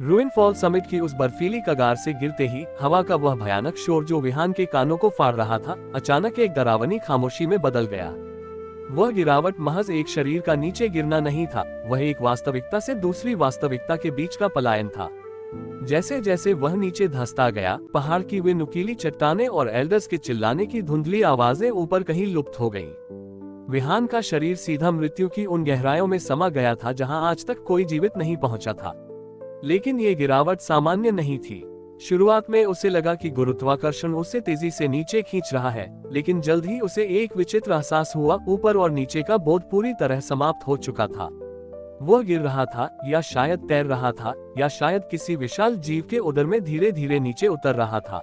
Ruin fall summit की उस बर्फीली कगार से गिरते ही हवा का वह भयानक शोर जो विहान के कानों को फाड़ रहा था, अचानक एक डरावनी खामोशी में बदल गया। वह गिरावट महज एक शरीर का नीचे गिरना नहीं था, वह एक वास्तविकता से दूसरी वास्तविकता के बीच का पलायन था। जैसे जैसे वह नीचे धंसता गया, पहाड़ की वे नुकीली चट्टानें और एल्डर्स के चिल्लाने की धुंधली आवाजें ऊपर कहीं लुप्त हो गईं। विहान का शरीर सीधा मृत्यु की उन गहराइयों में समा गया था जहां आज तक कोई जीवित नहीं पहुंचा था। लेकिन ये गिरावट सामान्य नहीं थी। शुरुआत में उसे लगा कि गुरुत्वाकर्षण उसे तेजी से नीचे खींच रहा है, लेकिन जल्द ही उसे एक विचित्र एहसास हुआ, ऊपर और नीचे का बोध पूरी तरह समाप्त हो चुका था। वह गिर रहा था, या शायद तैर रहा था, या शायद किसी विशाल जीव के उदर में धीरे धीरे नीचे उतर रहा था।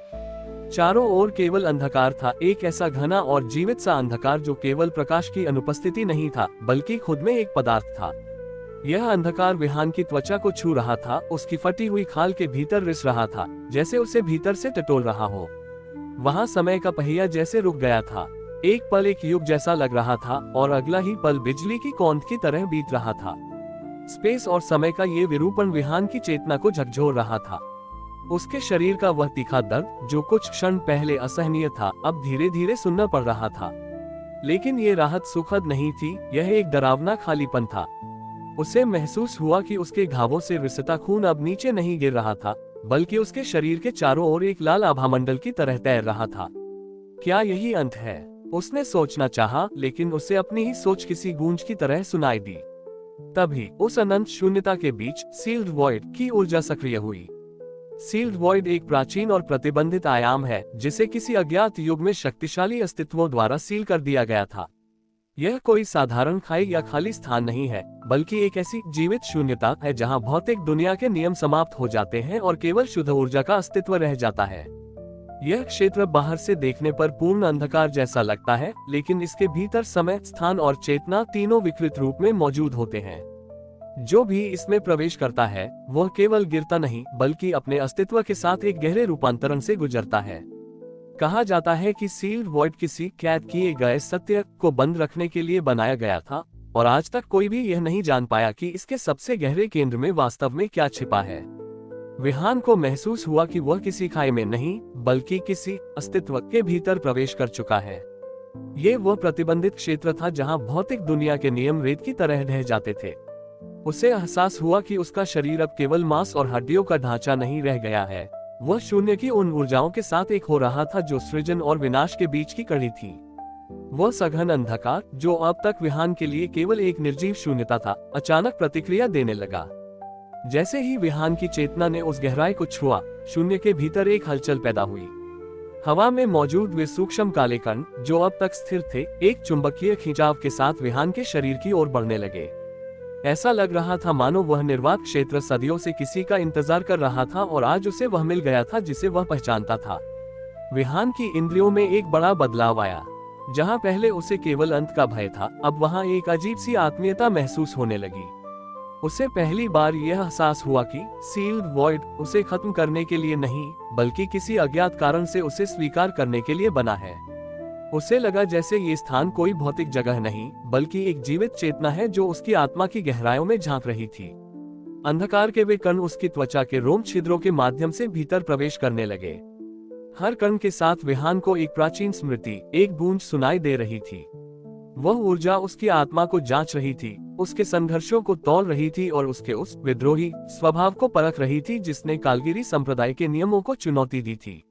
चारों ओर केवल अंधकार था, एक ऐसा घना और जीवित सा अंधकार जो केवल प्रकाश की अनुपस्थिति नहीं था, बल्कि खुद में एक पदार्थ था। यह अंधकार विहान की त्वचा को छू रहा था, उसकी फटी हुई खाल के भीतर रिस रहा था, जैसे उसे भीतर से टटोल रहा हो। वहां समय का पहिया जैसे रुक गया था। एक पल एक युग जैसा लग रहा था, और अगला ही पल बिजली की कौंध की तरह बीत रहा था। स्पेस और समय का ये विरूपण विहान की चेतना को झकझोर रहा था। उसके शरीर का वह तीखा दर्द, जो कुछ क्षण पहले असहनीय था, अब धीरे धीरे सुनना पड़ रहा था। लेकिन ये राहत सुखद नहीं थी, यह एक डरावना खालीपन था। उसे महसूस हुआ कि उसके घावों से रिसता खून अब नीचे नहीं गिर रहा था, बल्कि उसके शरीर के चारों ओर एक लाल आभामंडल की तरह तैर रहा था। क्या यही अंत है? उसने सोचना चाहा, लेकिन उसे अपनी ही सोच किसी गूंज की तरह सुनाई दी। तभी उस अनंत शून्यता के बीच सील्ड वॉइड की ऊर्जा सक्रिय हुई। सील्ड वॉइड एक प्राचीन और प्रतिबंधित आयाम है, जिसे किसी अज्ञात युग में शक्तिशाली अस्तित्वों द्वारा सील कर दिया गया था। यह कोई साधारण खाई या खाली स्थान नहीं है, बल्कि एक ऐसी जीवित शून्यता है जहां भौतिक दुनिया के नियम समाप्त हो जाते हैं और केवल शुद्ध ऊर्जा का अस्तित्व रह जाता है। यह क्षेत्र बाहर से देखने पर पूर्ण अंधकार जैसा लगता है, लेकिन इसके भीतर समय, स्थान और चेतना तीनों विकृत रूप में मौजूद होते हैं। जो भी इसमें प्रवेश करता है, वह केवल गिरता नहीं, बल्कि अपने अस्तित्व के साथ एक गहरे रूपांतरण से गुजरता है। कहा जाता है कि सील्ड वॉइड किसी कैद किए गए सत्य को बंद रखने के लिए बनाया गया था, और आज तक कोई भी यह नहीं जान पाया कि इसके सबसे गहरे केंद्र में वास्तव में क्या छिपा है। विहान को महसूस हुआ कि वह किसी खाई में नहीं, बल्कि किसी अस्तित्व के भीतर प्रवेश कर चुका है। ये वह प्रतिबंधित क्षेत्र था जहां भौतिक दुनिया के नियम रेत की तरह ढह जाते थे। उसे एहसास हुआ कि उसका शरीर अब केवल मांस और हड्डियों का ढांचा नहीं रह गया है, वह शून्य की उन ऊर्जाओं के साथ एक हो रहा था जो सृजन और विनाश के बीच की कड़ी थी। वह सघन अंधकार, जो अब तक विहान के लिए केवल एक निर्जीव शून्यता था, अचानक प्रतिक्रिया देने लगा। जैसे ही विहान की चेतना ने उस गहराई को छुआ, शून्य के भीतर एक हलचल पैदा हुई। हवा में मौजूद वे सूक्ष्म काले कण, जो अब तक स्थिर थे, एक चुंबकीय खिंचाव के साथ विहान के शरीर की ओर बढ़ने लगे। ऐसा लग रहा था मानो वह निर्वात क्षेत्र सदियों से किसी का इंतजार कर रहा था, और आज उसे वह मिल गया था जिसे वह पहचानता था। विहान की इंद्रियों में एक बड़ा बदलाव आया। जहां पहले उसे केवल अंत का भय था, अब वहां एक अजीब सी आत्मीयता महसूस होने लगी। उसे पहली बार यह एहसास हुआ कि सील्ड वॉइड उसे खत्म करने के लिए नहीं, बल्कि किसी अज्ञात कारण से उसे स्वीकार करने के लिए बना है। उसे लगा जैसे ये स्थान कोई भौतिक जगह नहीं, बल्कि एक जीवित चेतना है जो उसकी आत्मा की गहराइयों में झांक रही थी। अंधकार के वे कण उसकी त्वचा के रोम छिद्रों के माध्यम से भीतर प्रवेश करने लगे। हर कण के साथ विहान को एक प्राचीन स्मृति, एक गूंज सुनाई दे रही थी। वह ऊर्जा उसकी आत्मा को जांच रही थी, उसके संघर्षों को तौल रही थी और उसके उस विद्रोही स्वभाव को परख रही थी जिसने कालगिरी संप्रदाय के नियमों को चुनौती दी थी।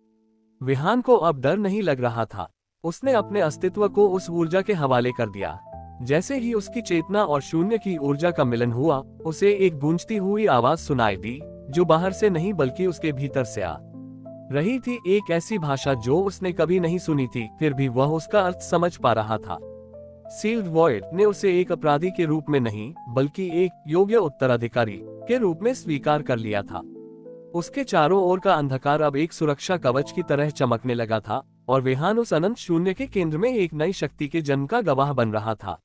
विहान को अब डर नहीं लग रहा था। उसने अपने अस्तित्व को उस ऊर्जा के हवाले कर दिया। जैसे ही उसकी चेतना और शून्य की ऊर्जा का मिलन हुआ, उसे एक गूंजती हुई आवाज सुनाई दी, जो बाहर से नहीं बल्कि उसके भीतर से आ रही थी। एक ऐसी भाषा जो उसने कभी नहीं सुनी थी, फिर भी वह उसका अर्थ समझ पा रहा था। सील्ड वॉइड ने उसे एक अपराधी के रूप में नहीं, बल्कि एक योग्य उत्तराधिकारी के रूप में स्वीकार कर लिया था। उसके चारों ओर का अंधकार अब एक सुरक्षा कवच की तरह चमकने लगा था, और विहान उस अनंत शून्य के केंद्र में एक नई शक्ति के जन्म का गवाह बन रहा था।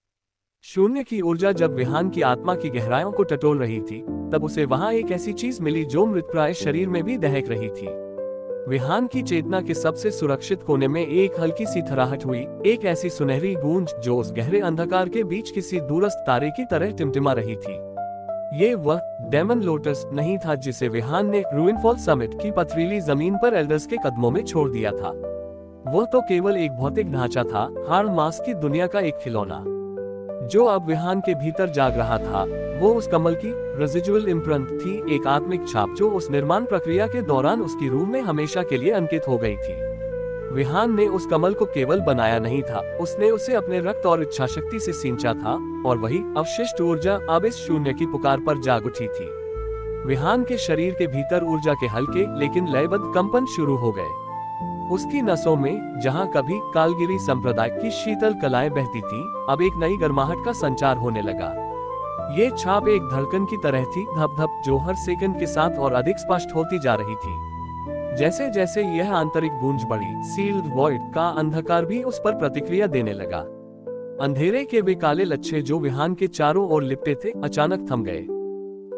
शून्य की ऊर्जा जब विहान की आत्मा की गहराइयों को टटोल रही थी, तब उसे वहां एक ऐसी चीज मिली जो मृतप्राय शरीर में भी दहक रही थी। विहान की चेतना के सबसे सुरक्षित कोने में एक हल्की सी थराहट हुई, एक ऐसी सुनहरी गूंज जो उस गहरे अंधकार के बीच किसी दूरस्थ तारे की तरह टिमटिमा रही थी। ये वह डेमन लोटस नहीं था जिसे विहान ने रूइनफॉल समिट की पथरीली जमीन पर एल्डर्स के कदमों में छोड़ दिया था। वह तो केवल एक भौतिक ढांचा था, हार्ड मास की दुनिया का एक खिलौना, जो अब विहान के भीतर जाग रहा था। वो उस कमल की रेजिडुअल इम्प्रिंट थी, एक आत्मिक छाप जो उस निर्माण प्रक्रिया के दौरान उसकी रूह में हमेशा के लिए अंकित हो गई थी। विहान ने उस कमल को केवल बनाया नहीं था, उसने उसे अपने रक्त और इच्छा शक्ति से सींचा था, और वही अवशिष्ट ऊर्जा अब इस शून्य की पुकार पर जाग उठी थी। विहान के शरीर के भीतर ऊर्जा के हल्के लेकिन लयबद्ध कंपन शुरू हो गए। उसकी नसों में, जहां कभी कालगिरी संप्रदाय की शीतल कलाएं बहती थी, अब एक नई गर्माहट का संचार होने लगा। ये छाप एक धड़कन की तरह थी, धप धप, जो हर सेकंड के साथ और अधिक स्पष्ट होती जा रही थी। जैसे जैसे यह आंतरिक गूंज बढ़ी, सील्ड वॉइड का अंधकार भी उस पर प्रतिक्रिया देने लगा। अंधेरे के वे काले लच्छे जो विहान के चारों ओर लिपटे थे, अचानक थम गए।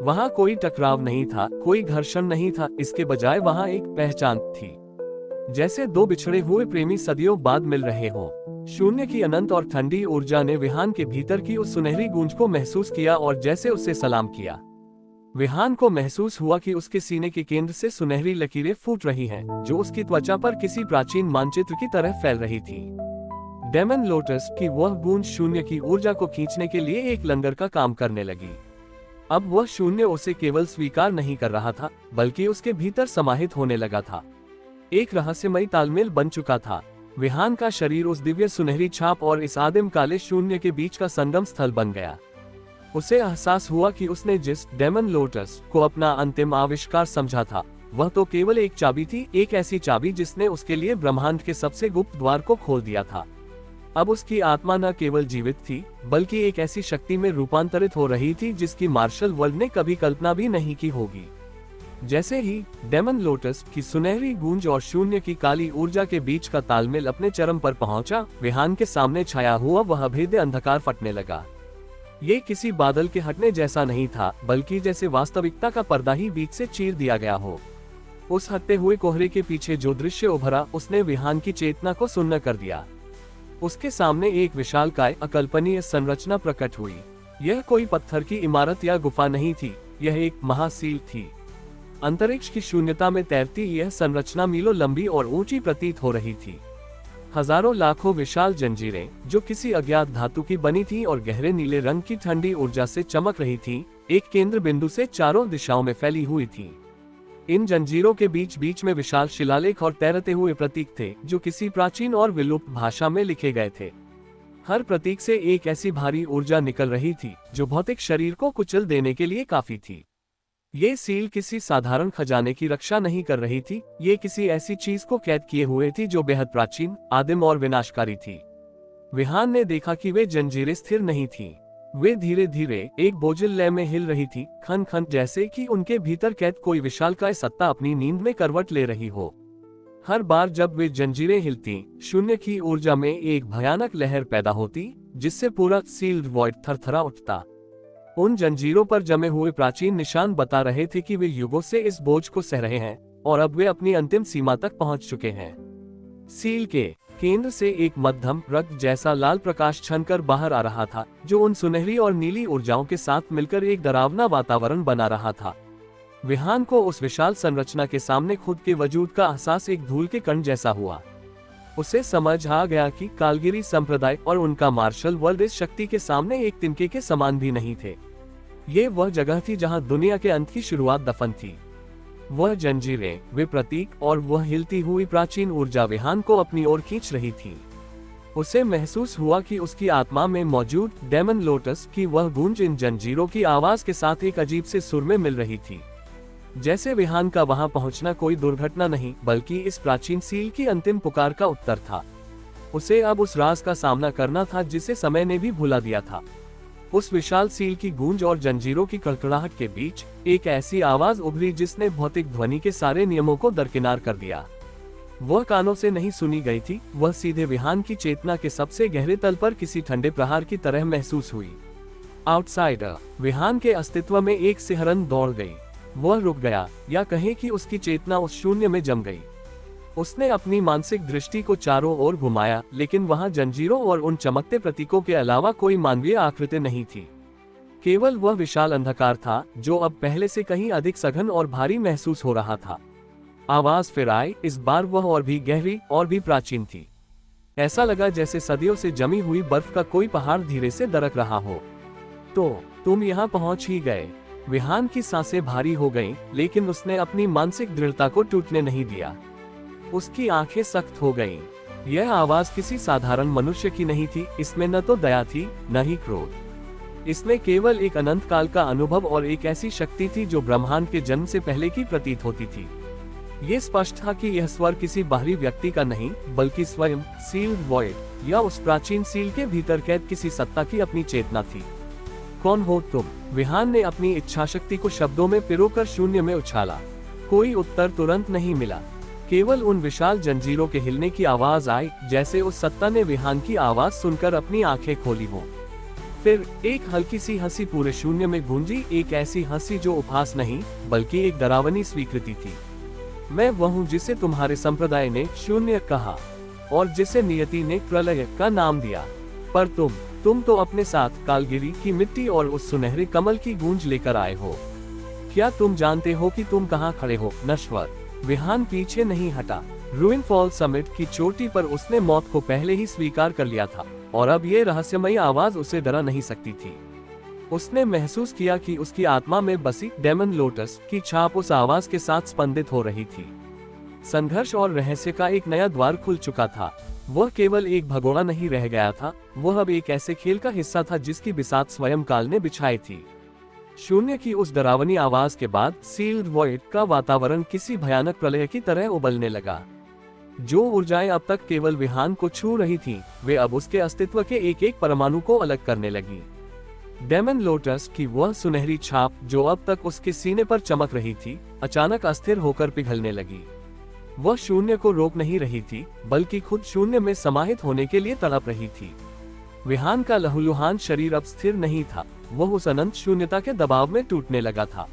वहां कोई टकराव नहीं था, कोई घर्षण नहीं था, इसके बजाय वहां एक पहचान थी, जैसे दो बिछड़े हुए प्रेमी सदियों बाद मिल रहे हों। शून्य की अनंत और ठंडी ऊर्जा ने विहान के भीतर की उस सुनहरी गूंज को महसूस किया और जैसे उसे सलाम किया। विहान को महसूस हुआ कि उसके सीने के केंद्र से सुनहरी लकीरें फूट रही हैं, जो उसकी त्वचा पर किसी प्राचीन मानचित्र की तरह फैल रही थी। डेमन लोटस की वह गूंज शून्य की ऊर्जा को खींचने के लिए एक लंगर का काम करने लगी। अब वह शून्य उसे केवल स्वीकार नहीं कर रहा था, बल्कि उसके भीतर समाहित होने लगा था। एक रहस्यमयी तालमेल बन चुका था। विहान का शरीर उस दिव्य सुनहरी छाप और इस आदिम काले शून्य के बीच का संगम स्थल बन गया। उसे एहसास हुआ कि उसने जिस डेमन लोटस को अपना अंतिम आविष्कार समझा था, वह तो केवल एक चाबी थी, एक ऐसी चाबी जिसने उसके लिए ब्रह्मांड के सबसे गुप्त द्वार को खोल दिया था। अब उसकी आत्मा न केवल जीवित थी, बल्कि एक ऐसी शक्ति में रूपांतरित हो रही थी जिसकी मार्शल वर्ल्ड ने कभी कल्पना भी नहीं की होगी। जैसे ही डेमन लोटस की सुनहरी गूंज और शून्य की काली ऊर्जा के बीच का तालमेल अपने चरम पर पहुंचा, विहान के सामने छाया हुआ वह अभेद्य अंधकार फटने लगा। ये किसी बादल के हटने जैसा नहीं था, बल्कि जैसे वास्तविकता का पर्दा ही बीच से चीर दिया गया हो। उस हटते हुए कोहरे के पीछे जो दृश्य उभरा, उसने विहान की चेतना को सुन्न कर दिया। उसके सामने एक विशालकाय अकल्पनीय संरचना प्रकट हुई। यह कोई पत्थर की इमारत या गुफा नहीं थी, यह एक महासील थी। अंतरिक्ष की शून्यता में तैरती यह संरचना मीलों लंबी और ऊंची प्रतीत हो रही थी। हजारों लाखों विशाल जंजीरें, जो किसी अज्ञात धातु की बनी थी और गहरे नीले रंग की ठंडी ऊर्जा से चमक रही थी, एक केंद्र बिंदु से चारों दिशाओं में फैली हुई थी। इन जंजीरों के बीच बीच में विशाल शिलालेख और तैरते हुए प्रतीक थे, जो किसी प्राचीन और विलुप्त भाषा में लिखे गए थे। हर प्रतीक से एक ऐसी भारी ऊर्जा निकल रही थी, जो भौतिक शरीर को कुचल देने के लिए काफी थी। ये सील किसी साधारण खजाने की रक्षा नहीं कर रही थी, ये किसी ऐसी चीज को कैद किए हुए थी जो बेहद प्राचीन, आदिम और विनाशकारी थी। विहान ने देखा कि वे जंजीरें स्थिर नहीं थीं। वे धीरे धीरे एक बोझिल लय में हिल रही थी, खन खन, जैसे कि उनके भीतर कैद कोई विशालकाय सत्ता अपनी नींद में करवट ले रही हो। हर बार जब वे जंजीरें हिलती, शून्य की ऊर्जा में एक भयानक लहर पैदा होती, जिससे पूरा सील्ड वॉइड थरथरा उठता। उन जंजीरों पर जमे हुए प्राचीन निशान बता रहे थे कि वे युगों से इस बोझ को सह रहे हैं, और अब वे अपनी अंतिम सीमा तक पहुंच चुके हैं। सील के केंद्र से एक मध्यम रक्त जैसा लाल प्रकाश छनकर बाहर आ रहा था, जो उन सुनहरी और नीली ऊर्जाओं के साथ मिलकर एक डरावना वातावरण बना रहा था। विहान को उस विशाल संरचना के सामने खुद के वजूद का एहसास एक धूल के कण जैसा हुआ। उसे समझ आ गया कि कालगिरी संप्रदाय और उनका मार्शल वर्ल्ड इस शक्ति के सामने एक तिनके के समान भी नहीं थे। ये वह जगह थी जहां दुनिया के अंत की शुरुआत दफन थी। वह जंजीरें, वे प्रतीक और वह हिलती हुई प्राचीन ऊर्जा विहान को अपनी ओर खींच रही थी। उसे महसूस हुआ कि उसकी आत्मा में मौजूद डेमन लोटस की वह गूंज इन जंजीरों की आवाज के साथ एक अजीब से सुर में मिल रही थी। जैसे विहान का वहां पहुंचना कोई दुर्घटना नहीं, बल्कि इस प्राचीन सील की अंतिम पुकार का उत्तर था। उसे अब उस राज का सामना करना था जिसे समय ने भी भुला दिया था। उस विशाल सील की गूंज और जंजीरों की कड़कड़ाहट के बीच एक ऐसी आवाज उभरी जिसने भौतिक ध्वनि के सारे नियमों को दरकिनार कर दिया। वह कानों से नहीं सुनी गई थी, वह सीधे विहान की चेतना के सबसे गहरे तल पर किसी ठंडे प्रहार की तरह महसूस हुई। आउटसाइडर, विहान के अस्तित्व में एक सिहरन दौड़ गई। वह रुक गया, या कहें कि उसकी चेतना उस शून्य में जम गई। उसने अपनी मानसिक दृष्टि को चारों ओर घुमाया, लेकिन वहां जंजीरों और उन चमकते प्रतीकों के अलावा कोई मानवीय आकृति नहीं थी। केवल वह विशाल अंधकार था जो अब पहले से कहीं अधिक सघन और भारी महसूस हो रहा था। आवाज फिर आई, इस बार वह और भी गहरी और भी प्राचीन थी। ऐसा लगा जैसे सदियों से जमी हुई बर्फ का कोई पहाड़ धीरे से दरक रहा हो। तो तुम यहाँ पहुंच ही गए। विहान की सांसें भारी हो गईं, लेकिन उसने अपनी मानसिक दृढ़ता को टूटने नहीं दिया। उसकी आंखें सख्त हो गईं। यह आवाज किसी साधारण मनुष्य की नहीं थी। इसमें न तो दया थी, न ही क्रोध। इसमें केवल एक अनंत काल का अनुभव और एक ऐसी शक्ति थी जो ब्रह्मांड के जन्म से पहले की प्रतीत होती थी। ये स्पष्ट था कि यह स्वर किसी बाहरी व्यक्ति का नहीं, बल्कि स्वयं सील्ड वॉइड या उस प्राचीन सील के भीतर कैद किसी सत्ता की अपनी चेतना थी। कौन हो तुम? विहान ने अपनी इच्छा शक्ति को शब्दों में पिरोकर शून्य में उछाला। कोई उत्तर तुरंत नहीं मिला। केवल उन विशाल जंजीरों के हिलने की आवाज आई, जैसे उस सत्ता ने विहान की आवाज सुनकर अपनी आंखें खोली हो। फिर एक हल्की सी हंसी पूरे शून्य में गूंजी, एक ऐसी हंसी जो उपहास नहीं, बल्कि एक डरावनी स्वीकृति थी। मैं वह हूँ जिसे तुम्हारे संप्रदाय ने शून्य कहा और जिसे नियति ने प्रलय का नाम दिया। पर तुम तो अपने साथ कालगिरी की मिट्टी और उस सुनहरे कमल की गूंज लेकर आए हो। क्या तुम जानते हो कि तुम कहाँ खड़े हो, नश्वर? विहान पीछे नहीं हटा। रुइनफॉल समिट की चोटी पर उसने मौत को पहले ही स्वीकार कर लिया था और अब ये रहस्यमयी आवाज उसे डरा नहीं सकती थी। उसने महसूस किया कि उसकी आत्मा में बसी डेमन लोटस की छाप उस आवाज के साथ स्पंदित हो रही थी। संघर्ष और रहस्य का एक नया द्वार खुल चुका था। वह केवल एक भगोड़ा नहीं रह गया था, वह अब एक ऐसे खेल का हिस्सा था जिसकी बिसात स्वयं काल ने बिछाई थी। शून्य की उस डरावनी आवाज के बाद सील्ड वॉइड का वातावरण किसी भयानक प्रलय की तरह उबलने लगा। जो ऊर्जाएं अब तक केवल विहान को छू रही थीं, वे अब उसके अस्तित्व के एक एक परमाणु को अलग करने लगी। डेमन लोटस की वह सुनहरी छाप जो अब तक उसके सीने पर चमक रही थी, अचानक अस्थिर होकर पिघलने लगी। वह शून्य को रोक नहीं रही थी, बल्कि खुद शून्य में समाहित होने के लिए तड़प रही थी। विहान का लहूलुहान शरीर अब स्थिर नहीं था, वह उस अनंत शून्यता के दबाव में टूटने लगा था।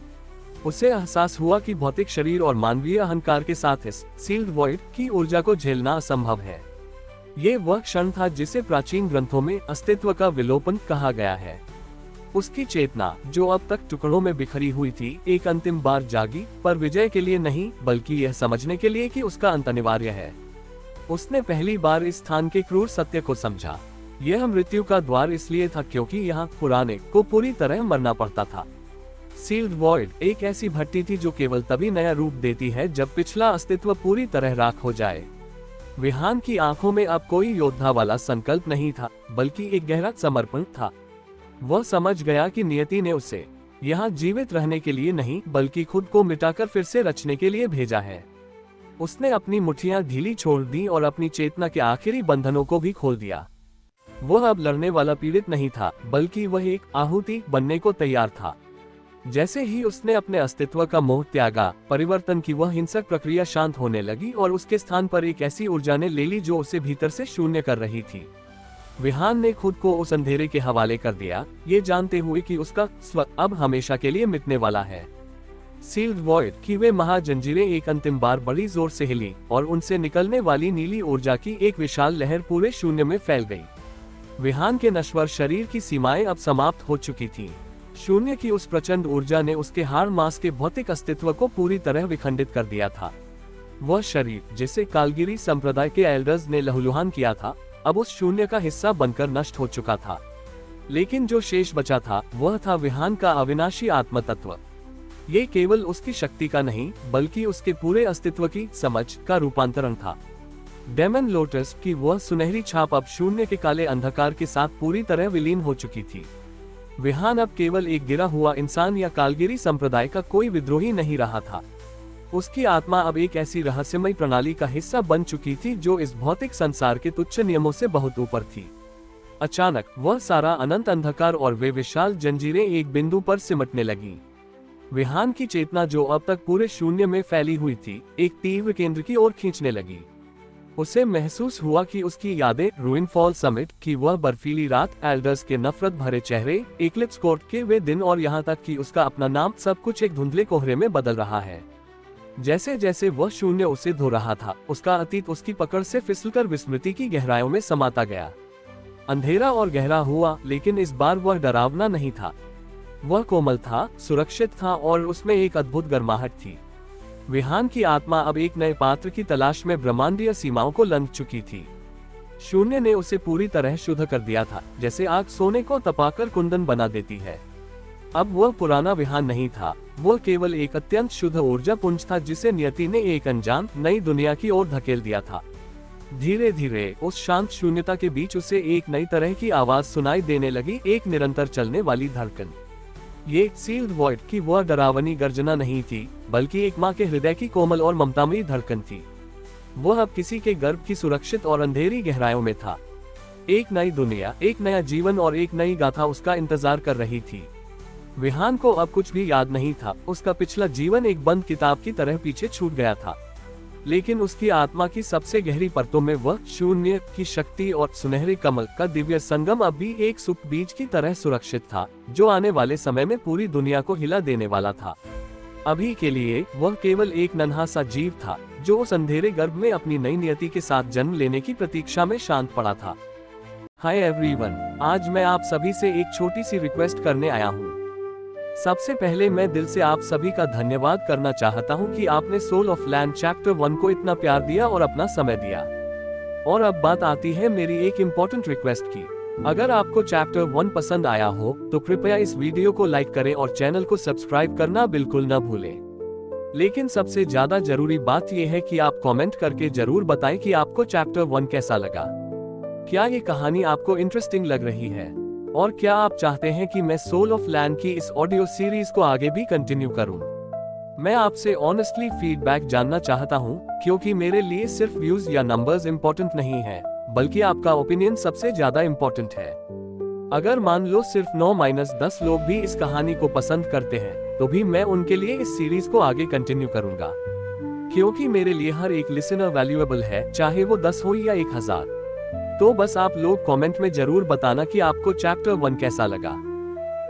उसे एहसास हुआ कि भौतिक शरीर और मानवीय अहंकार के साथ इस सील्ड वॉइड की ऊर्जा को झेलना असंभव है। ये वह क्षण था जिसे प्राचीन ग्रंथों में अस्तित्व का विलोपन कहा गया है। उसकी चेतना, जो अब तक टुकड़ों में बिखरी हुई थी, एक अंतिम बार जागी, पर विजय के लिए नहीं, बल्कि यह समझने के लिए कि उसका अंत अनिवार्य है। उसने पहली बार इस स्थान के क्रूर सत्य को समझा। यह मृत्यु का द्वार इसलिए था क्योंकि यहाँ पुराने को पूरी तरह मरना पड़ता था। सील्ड वॉइड एक ऐसी भट्टी थी जो केवल तभी नया रूप देती है जब पिछला अस्तित्व पूरी तरह राख हो जाए। विहान की आंखों में अब कोई योद्धा वाला संकल्प नहीं था, बल्कि एक गहरा समर्पण था। वह समझ गया कि नियति ने उसे यहाँ जीवित रहने के लिए नहीं, बल्कि खुद को मिटाकर फिर से रचने के लिए भेजा है। उसने अपनी मुट्ठियां ढीली छोड़ दी और अपनी चेतना के आखिरी बंधनों को भी खोल दिया। वह अब लड़ने वाला पीड़ित नहीं था, बल्कि वह एक आहुति बनने को तैयार था। जैसे ही उसने अपने अस्तित्व का मोह त्यागा, परिवर्तन की वह हिंसक प्रक्रिया शांत होने लगी और उसके स्थान पर एक ऐसी ऊर्जा ने ले ली जो उसे भीतर से शून्य कर रही थी। विहान ने खुद को उस अंधेरे के हवाले कर दिया, ये जानते हुए कि उसका स्व अब हमेशा के लिए मिटने वाला है। सील्ड वॉइड की वे महाजंजीरें एक अंतिम बार बड़ी जोर से हिली और उनसे निकलने वाली नीली ऊर्जा की एक विशाल लहर पूरे शून्य में फैल गई। विहान के नश्वर शरीर की सीमाएं अब समाप्त हो चुकी थीं। शून्य की उस प्रचंड ऊर्जा ने उसके हाड़ मांस के भौतिक अस्तित्व को पूरी तरह विखंडित कर दिया था। वह शरीर जिसे कालगिरी संप्रदाय के एल्डर्स ने लहूलुहान किया था, अब उस शून्य का हिस्सा बनकर नष्ट हो चुका था। लेकिन जो शेष बचा था वह था विहान का अविनाशी आत्म तत्व। ये केवल उसकी शक्ति का नहीं, बल्कि उसके पूरे अस्तित्व की समझ का रूपांतरण था। डेमन लोटस की वह सुनहरी छाप अब शून्य के काले अंधकार के साथ पूरी तरह विलीन हो चुकी थी। विहान अब केवल एक गिरा हुआ इंसान या कालगिरी संप्रदाय का कोई विद्रोही नहीं रहा था। उसकी आत्मा अब एक ऐसी रहस्यमयी प्रणाली का हिस्सा बन चुकी थी जो इस भौतिक संसार के तुच्छ नियमों से बहुत ऊपर थी। अचानक वह सारा अनंत अंधकार और वे विशाल जंजीरें एक बिंदु पर सिमटने लगी। विहान की चेतना जो अब तक पूरे शून्य में फैली हुई थी, एक तीव्र केंद्र की ओर खींचने लगी। उसे महसूस हुआ कि उसकी यादें, रुइनफॉल समिट की वह बर्फीली रात, एल्डर्स के नफरत भरे चेहरे, इक्लिप्स कोर्ट के वे दिन और यहाँ तक कि उसका अपना नाम, सब कुछ एक धुंधले कोहरे में बदल रहा है। जैसे जैसे वह शून्य उसे धो रहा था, उसका अतीत उसकी पकड़ से फिसलकर विस्मृति की गहराइयों में समाता गया। अंधेरा और गहरा हुआ, लेकिन इस बार वह डरावना नहीं था। वह कोमल था, सुरक्षित था और उसमें एक अद्भुत गर्माहट थी। विहान की आत्मा अब एक नए पात्र की तलाश में ब्रह्मांडीय सीमाओं को लंघ चुकी थी। शून्य ने उसे पूरी तरह शुद्ध कर दिया था, जैसे आग सोने को तपाकर कुंदन बना देती है। अब वह पुराना विहान नहीं था, वह केवल एक अत्यंत शुद्ध ऊर्जा पुंज था जिसे नियति ने एक अनजान नई दुनिया की ओर धकेल दिया था। धीरे धीरे उस शांत शून्यता के बीच उसे एक नई तरह की आवाज सुनाई देने लगी, एक निरंतर चलने वाली धड़कन। ये सील्ड वॉइड की वह डरावनी गर्जना नहीं थी, बल्कि एक माँ के हृदय की कोमल और ममतामयी धड़कन थी। वह अब किसी के गर्भ की सुरक्षित और अंधेरी गहराइयों में था। एक नई दुनिया, एक नया जीवन और एक नई गाथा उसका इंतजार कर रही थी। विहान को अब कुछ भी याद नहीं था, उसका पिछला जीवन एक बंद किताब की तरह पीछे छूट गया था। लेकिन उसकी आत्मा की सबसे गहरी परतों में वह शून्य की शक्ति और सुनहरे कमल का दिव्य संगम अब भी एक सुप्त बीज की तरह सुरक्षित था, जो आने वाले समय में पूरी दुनिया को हिला देने वाला था। अभी के लिए वह केवल एक नन्हा सा जीव था, जो उस अंधेरे गर्भ में अपनी नई नियति के साथ जन्म लेने की प्रतीक्षा में शांत पड़ा था। हाय एवरीवन, आज मैं आप सभी से एक छोटी सी रिक्वेस्ट करने आया हूँ। सबसे पहले मैं दिल से आप सभी का धन्यवाद करना चाहता हूं कि आपने सोल ऑफ लैंड चैप्टर 1 को इतना प्यार दिया और अपना समय दिया। और अब बात आती है मेरी एक इम्पोर्टेंट रिक्वेस्ट की। अगर आपको चैप्टर 1 पसंद आया हो तो कृपया इस वीडियो को लाइक करें और चैनल को सब्सक्राइब करना बिल्कुल न भूलें। लेकिन सबसे ज्यादा जरूरी बात यह है कि आप कमेंट करके जरूर बताएं कि आपको चैप्टर 1 कैसा लगा। क्या ये कहानी आपको इंटरेस्टिंग लग रही है? और क्या आप चाहते हैं कि मैं सोल ऑफ लैंड की इस ऑडियो सीरीज को आगे भी कंटिन्यू करूं? मैं आपसे ऑनेस्टली फीडबैक जानना चाहता हूं, क्योंकि मेरे लिए सिर्फ व्यूज या नंबर्स इम्पोर्टेंट नहीं है, बल्कि आपका ओपिनियन सबसे ज्यादा इम्पोर्टेंट है। अगर मान लो सिर्फ 9-10 लोग भी इस कहानी को पसंद करते हैं, तो भी मैं उनके लिए इस सीरीज को आगे कंटिन्यू करूंगा, क्योंकि मेरे लिए हर एक लिसनर वैल्यूएबल है, चाहे वो 10 हो या 1000। तो बस आप लोग कमेंट में जरूर बताना कि आपको चैप्टर 1 कैसा लगा,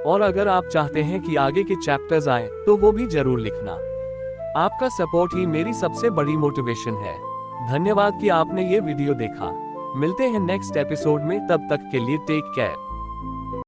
और अगर आप चाहते हैं कि आगे के चैप्टर्स आए तो वो भी जरूर लिखना। आपका सपोर्ट ही मेरी सबसे बड़ी मोटिवेशन है। धन्यवाद कि आपने ये वीडियो देखा। मिलते हैं नेक्स्ट एपिसोड में, तब तक के लिए टेक केयर।